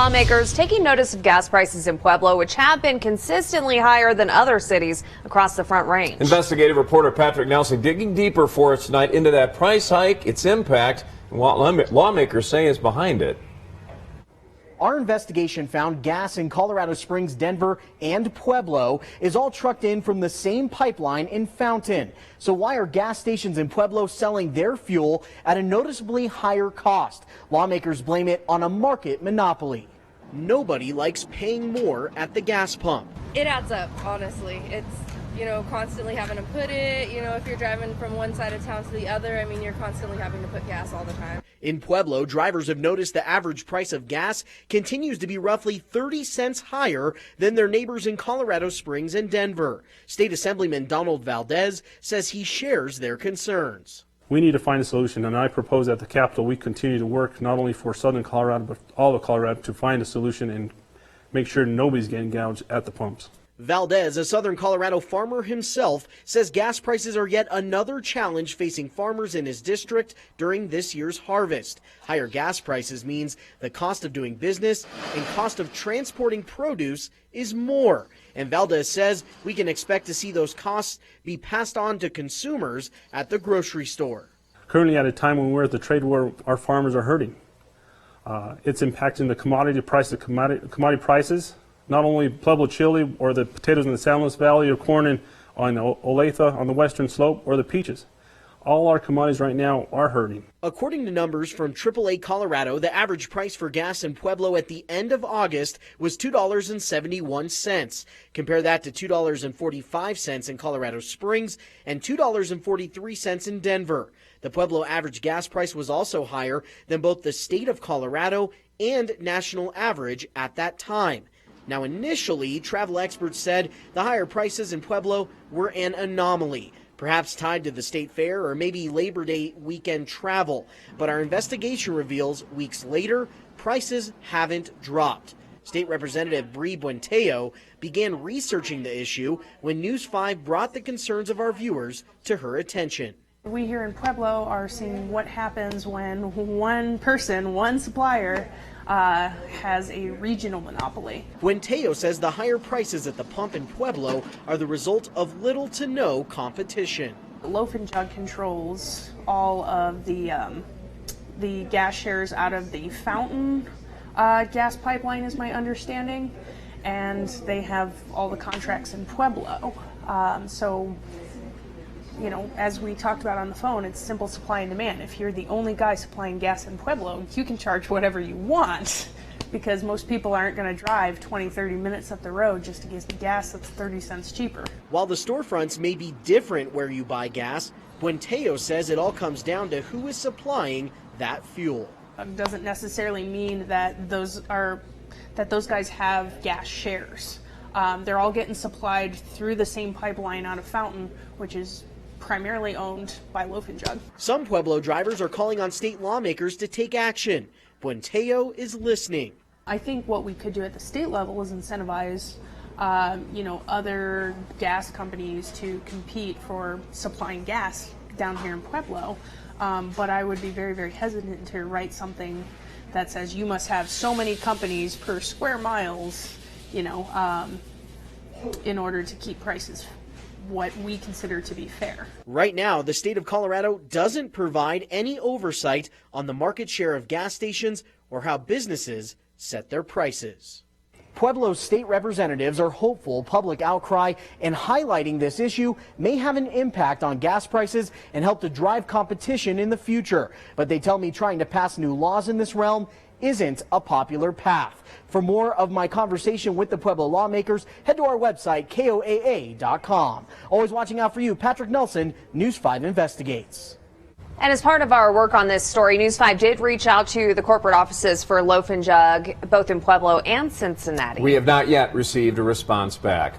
lawmakers taking notice of gas prices in Pueblo, which have been consistently higher than other cities across the Front Range. Investigative reporter Patrick Nelson digging deeper for us tonight into that price hike, its impact, and what lawmakers say is behind it. Our investigation found gas in Colorado Springs, Denver, and Pueblo is all trucked in from the same pipeline in Fountain. So why are gas stations in Pueblo selling their fuel at a noticeably higher cost? Lawmakers blame it on a market monopoly. Nobody likes paying more at the gas pump. It adds up, honestly. It's, constantly having to put it, if you're driving from one side of town to the other, you're constantly having to put gas all the time. In Pueblo, drivers have noticed the average price of gas continues to be roughly 30 cents higher than their neighbors in Colorado Springs and Denver. State Assemblyman Donald Valdez says he shares their concerns. We need to find a solution, and I propose at the Capitol we continue to work not only for Southern Colorado, but all of Colorado to find a solution and make sure nobody's getting gouged at the pumps. Valdez, a Southern Colorado farmer himself, says gas prices are yet another challenge facing farmers in his district during this year's harvest. Higher gas prices means the cost of doing business and cost of transporting produce is more. And Valdez says we can expect to see those costs be passed on to consumers at the grocery store. Currently, at a time when we're at the trade war, our farmers are hurting. It's impacting the commodity prices. Not only Pueblo chili or the potatoes in the San Luis Valley or corn on Olathe on the western slope or the peaches. All our commodities right now are hurting. According to numbers from AAA Colorado, the average price for gas in Pueblo at the end of August was $2.71. Compare that to $2.45 in Colorado Springs and $2.43 in Denver. The Pueblo average gas price was also higher than both the state of Colorado and national average at that time. Now, initially, travel experts said the higher prices in Pueblo were an anomaly, perhaps tied to the state fair or maybe Labor Day weekend travel. But our investigation reveals weeks later, prices haven't dropped. State Representative Bree Buenteo began researching the issue when News 5 brought the concerns of our viewers to her attention. We here in Pueblo are seeing what happens when one person, one supplier, has a regional monopoly. Buenteo says the higher prices at the pump in Pueblo are the result of little to no competition. Loaf and Jug controls all of the gas shares out of the Fountain gas pipeline, is my understanding, and they have all the contracts in Pueblo. As we talked about on the phone, it's simple supply and demand. If you're the only guy supplying gas in Pueblo, you can charge whatever you want because most people aren't going to drive 20, 30 minutes up the road just to get the gas that's 30 cents cheaper. While the storefronts may be different where you buy gas, Buenteo says it all comes down to who is supplying that fuel. It doesn't necessarily mean that those guys have gas shares. They're all getting supplied through the same pipeline out of Fountain, which is primarily owned by Loaf and Jug. Some Pueblo drivers are calling on state lawmakers to take action. Buenteo is listening. I think what we could do at the state level is incentivize, other gas companies to compete for supplying gas down here in Pueblo. But I would be very, very hesitant to write something that says you must have so many companies per square miles, in order to keep prices what we consider to be fair. Right now, the state of Colorado doesn't provide any oversight on the market share of gas stations or how businesses set their prices. Pueblo's state representatives are hopeful public outcry and highlighting this issue may have an impact on gas prices and help to drive competition in the future. But they tell me trying to pass new laws in this realm isn't a popular path. For more of my conversation with the Pueblo lawmakers, head to our website, KOAA.com. Always watching out for you, Patrick Nelson, News 5 Investigates. And as part of our work on this story, News 5 did reach out to the corporate offices for Loaf and Jug, both in Pueblo and Cincinnati. We have not yet received a response back.